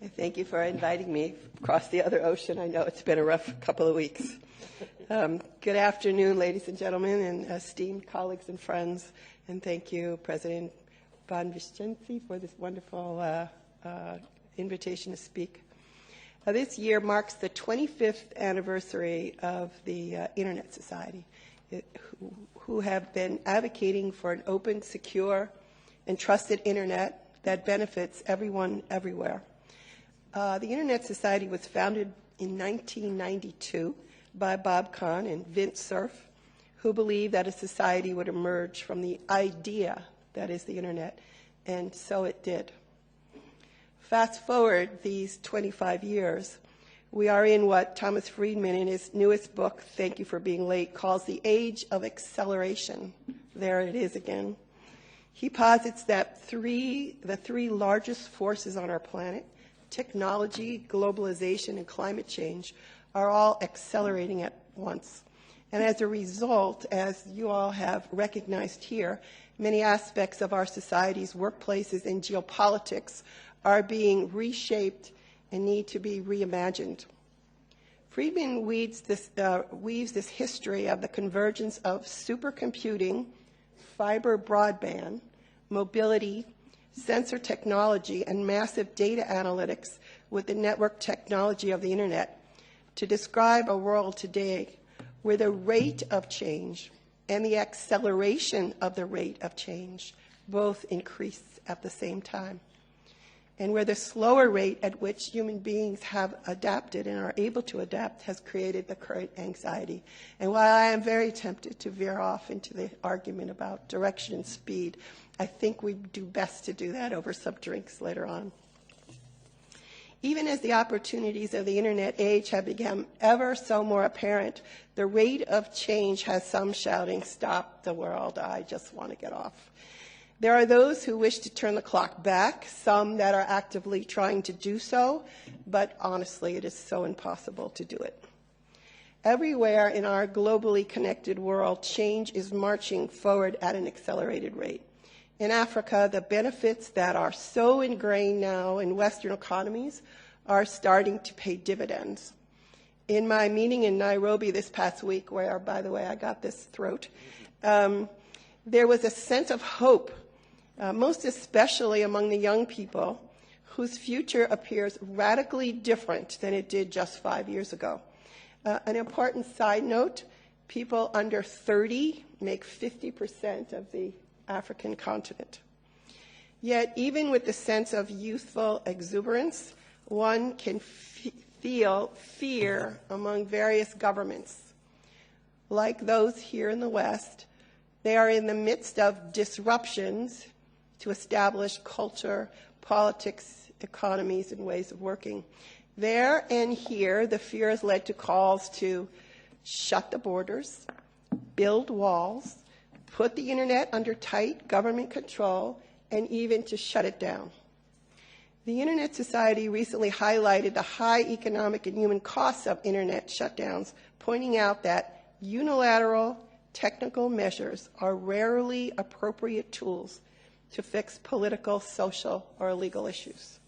Thank you for inviting me across the other ocean. I know it's been a rough couple of weeks. Good afternoon, ladies and gentlemen, and esteemed colleagues and friends. And thank you, President Von Vicenzi, for this wonderful invitation to speak. This year marks the 25th anniversary of the Internet Society, who have been advocating for an open, secure, and trusted Internet that benefits everyone everywhere. The Internet Society was founded in 1992 by Bob Kahn and Vint Cerf, who believed that a society would emerge from the idea that is the Internet, and so it did. Fast forward these 25 years, we are in what Thomas Friedman, in his newest book, Thank You for Being Late, calls the age of acceleration. There it is again. He posits that the three largest forces on our planet, technology, globalization, and climate change, are all accelerating at once. And as a result, as you all have recognized here, many aspects of our societies, workplaces, and geopolitics are being reshaped and need to be reimagined. Friedman weaves this history of the convergence of supercomputing, fiber broadband, mobility, sensor technology, and massive data analytics with the network technology of the Internet to describe a world today where the rate of change and the acceleration of the rate of change both increase at the same time, and where the slower rate at which human beings have adapted and are able to adapt has created the current anxiety. And while I am very tempted to veer off into the argument about direction and speed, I think we do best to do that over some drinks later on. Even as the opportunities of the Internet age have become ever so more apparent, the rate of change has some shouting, "Stop the world, I just want to get off." There are those who wish to turn the clock back, some that are actively trying to do so, but honestly, it is so impossible to do it. Everywhere in our globally connected world, change is marching forward at an accelerated rate. In Africa, the benefits that are so ingrained now in Western economies are starting to pay dividends. In my meeting in Nairobi this past week, where, by the way, I got this throat, there was a sense of hope, most especially among the young people, whose future appears radically different than it did just 5 years ago. An important side note, people under 30 make 50% of the African continent. Yet, even with the sense of youthful exuberance, one can feel fear among various governments. Like those here in the West, they are in the midst of disruptions to establish culture, politics, economies, and ways of working. There and here, the fear has led to calls to shut the borders, build walls, put the Internet under tight government control, and even to shut it down. The Internet Society recently highlighted the high economic and human costs of Internet shutdowns, pointing out that unilateral technical measures are rarely appropriate tools to fix political, social, or legal issues.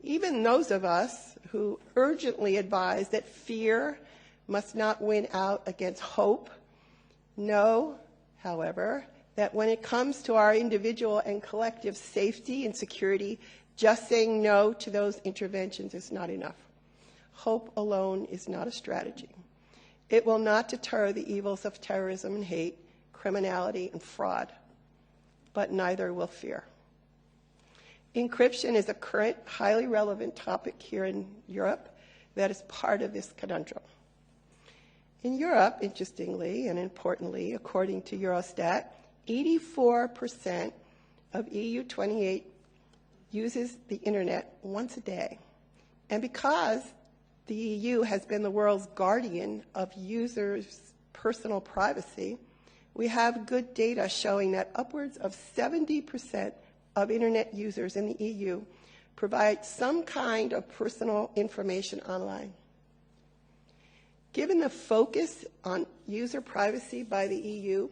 Even those of us who urgently advise that fear must not win out against hope know, however, that when it comes to our individual and collective safety and security, just saying no to those interventions is not enough. Hope alone is not a strategy. It will not deter the evils of terrorism and hate, criminality and fraud, but neither will fear. Encryption is a current, highly relevant topic here in Europe that is part of this conundrum. In Europe, interestingly and importantly, according to Eurostat, 84% of EU 28 uses the Internet once a day. And because the EU has been the world's guardian of users' personal privacy, we have good data showing that upwards of 70% of Internet users in the EU provide some kind of personal information online. Given the focus on user privacy by the EU,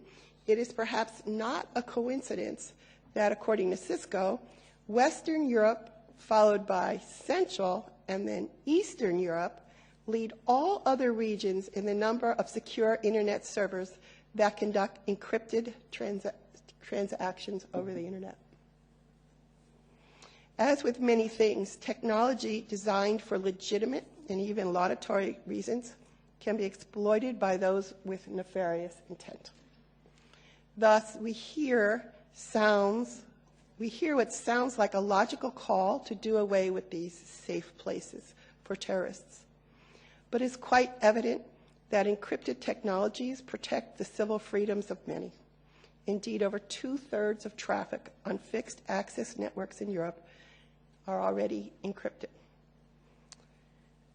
it is perhaps not a coincidence that, according to Cisco, Western Europe followed by Central and then Eastern Europe, lead all other regions in the number of secure internet servers that conduct encrypted transactions over the internet. As with many things, technology designed for legitimate and even laudatory reasons can be exploited by those with nefarious intent. Thus, we hear what sounds like a logical call to do away with these safe places for terrorists. But it's quite evident that encrypted technologies protect the civil freedoms of many. Indeed, over 2/3 of traffic on fixed access networks in Europe are already encrypted.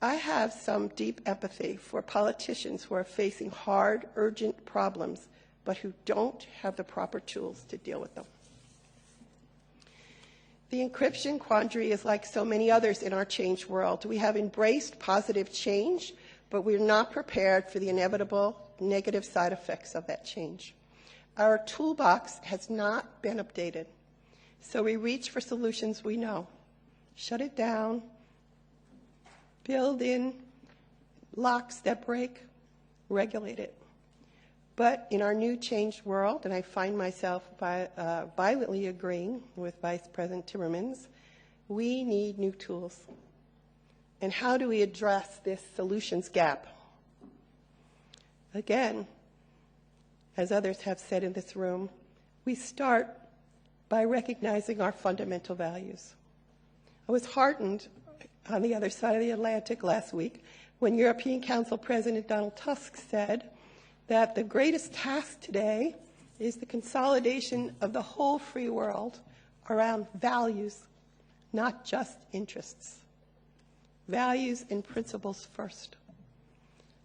I have some deep empathy for politicians who are facing hard, urgent problems, but who don't have the proper tools to deal with them. The encryption quandary is like so many others in our changed world. We have embraced positive change, but we're not prepared for the inevitable negative side effects of that change. Our toolbox has not been updated, so we reach for solutions we know. Shut it down, build in locks that break, regulate it. But in our new changed world, and I find myself violently agreeing with Vice President Timmermans, we need new tools. And how do we address this solutions gap? Again, as others have said in this room, we start by recognizing our fundamental values. I was heartened on the other side of the Atlantic last week when European Council President Donald Tusk said that the greatest task today is the consolidation of the whole free world around values, not just interests. Values and principles first.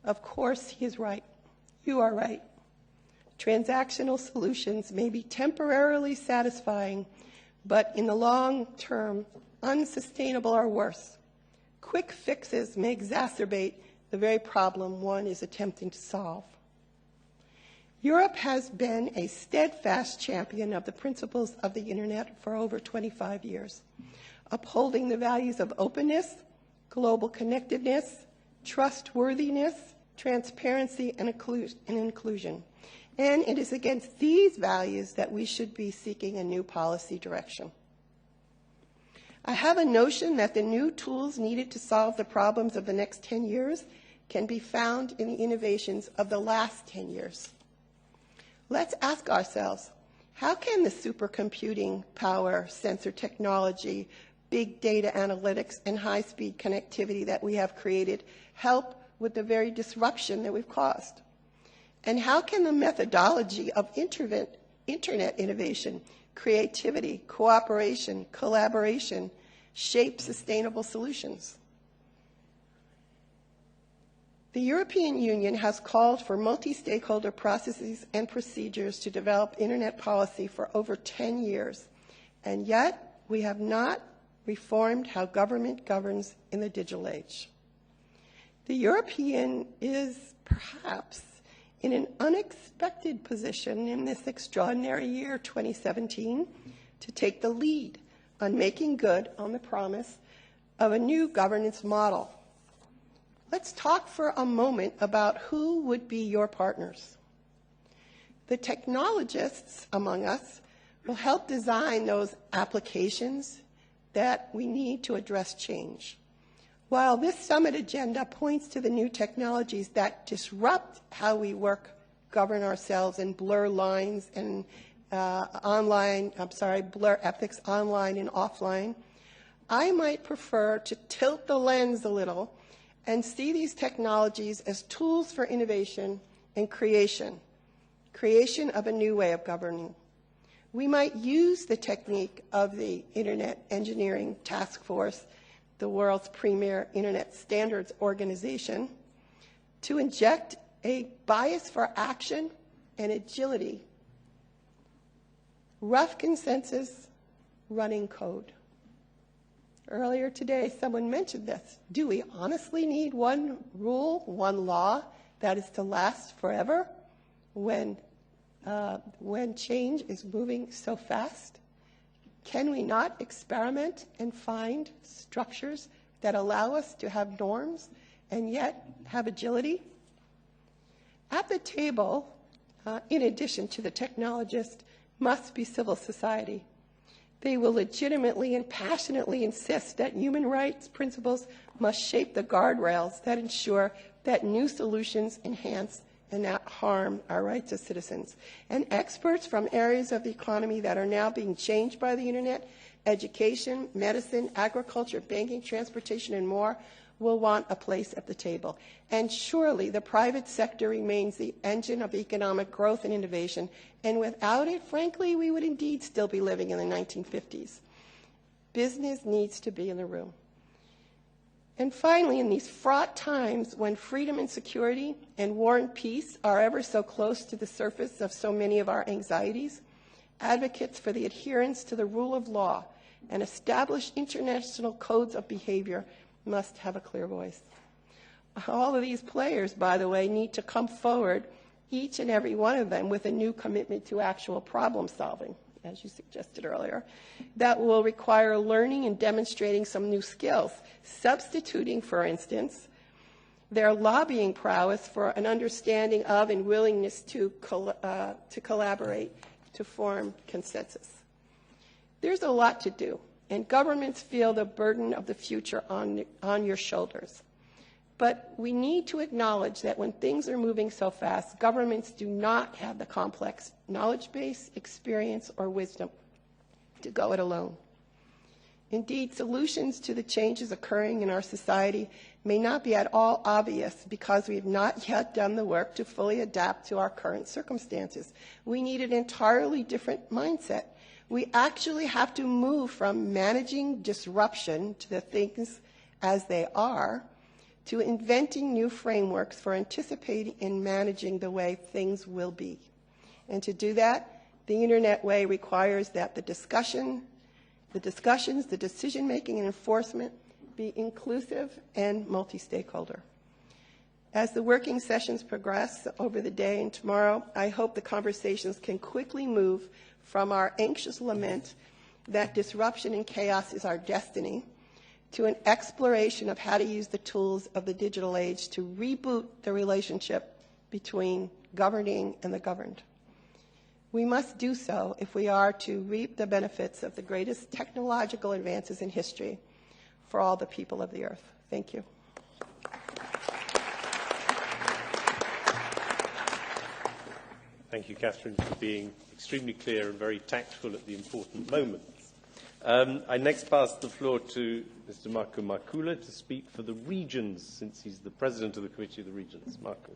Of course, he is right. You are right. Transactional solutions may be temporarily satisfying, but in the long term, unsustainable or worse. Quick fixes may exacerbate the very problem one is attempting to solve. Europe has been a steadfast champion of the principles of the Internet for over 25 years, upholding the values of openness, global connectedness, trustworthiness, transparency, and inclusion. And it is against these values that we should be seeking a new policy direction. I have a notion that the new tools needed to solve the problems of the next 10 years can be found in the innovations of the last 10 years. Let's ask ourselves, how can the supercomputing power, sensor technology, big data analytics, and high-speed connectivity that we have created help with the very disruption that we've caused? And how can the methodology of internet innovation, creativity, cooperation, collaboration shape sustainable solutions? The European Union has called for multi-stakeholder processes and procedures to develop Internet policy for over 10 years, and yet we have not reformed how government governs in the digital age. The European is perhaps in an unexpected position in this extraordinary year, 2017, to take the lead on making good on the promise of a new governance model. Let's talk for a moment about who would be your partners. The technologists among us will help design those applications that we need to address change. While this summit agenda points to the new technologies that disrupt how we work, govern ourselves, and blur lines and blur ethics online and offline, I might prefer to tilt the lens a little and see these technologies as tools for innovation and creation of a new way of governing. We might use the technique of the Internet Engineering Task Force, the world's premier Internet standards organization, to inject a bias for action and agility. Rough consensus, running code. Earlier today, someone mentioned this. Do we honestly need one rule, one law that is to last forever when change is moving so fast? Can we not experiment and find structures that allow us to have norms and yet have agility? At the table, in addition to the technologist, must be civil society. They will legitimately and passionately insist that human rights principles must shape the guardrails that ensure that new solutions enhance and not harm our rights as citizens. And experts from areas of the economy that are now being changed by the internet, education, medicine, agriculture, banking, transportation, and more, will want a place at the table. And surely the private sector remains the engine of economic growth and innovation, and without it, frankly, we would indeed still be living in the 1950s. Business needs to be in the room. And finally, in these fraught times when freedom and security and war and peace are ever so close to the surface of so many of our anxieties, advocates for the adherence to the rule of law and established international codes of behavior must have a clear voice. All of these players, by the way, need to come forward, each and every one of them, with a new commitment to actual problem solving, as you suggested earlier, that will require learning and demonstrating some new skills, substituting, for instance, their lobbying prowess for an understanding of and willingness to collaborate to form consensus. There's a lot to do, and governments feel the burden of the future on your shoulders. But we need to acknowledge that when things are moving so fast, governments do not have the complex knowledge base, experience, or wisdom to go it alone. Indeed, solutions to the changes occurring in our society may not be at all obvious because we have not yet done the work to fully adapt to our current circumstances. We need an entirely different mindset. We actually have to move from managing disruption to the things as they are, to inventing new frameworks for anticipating and managing the way things will be. And to do that, the Internet way requires that the discussions, the decision-making and enforcement be inclusive and multi-stakeholder. As the working sessions progress over the day and tomorrow, I hope the conversations can quickly move from our anxious lament that disruption and chaos is our destiny to an exploration of how to use the tools of the digital age to reboot the relationship between governing and the governed. We must do so if we are to reap the benefits of the greatest technological advances in history for all the people of the earth. Thank you. Thank you, Kathryn, for being extremely clear and very tactful at the important moments. I next pass the floor to Mr. Marco Markula to speak for the regions, since he's the President of the Committee of the Regions. Marco.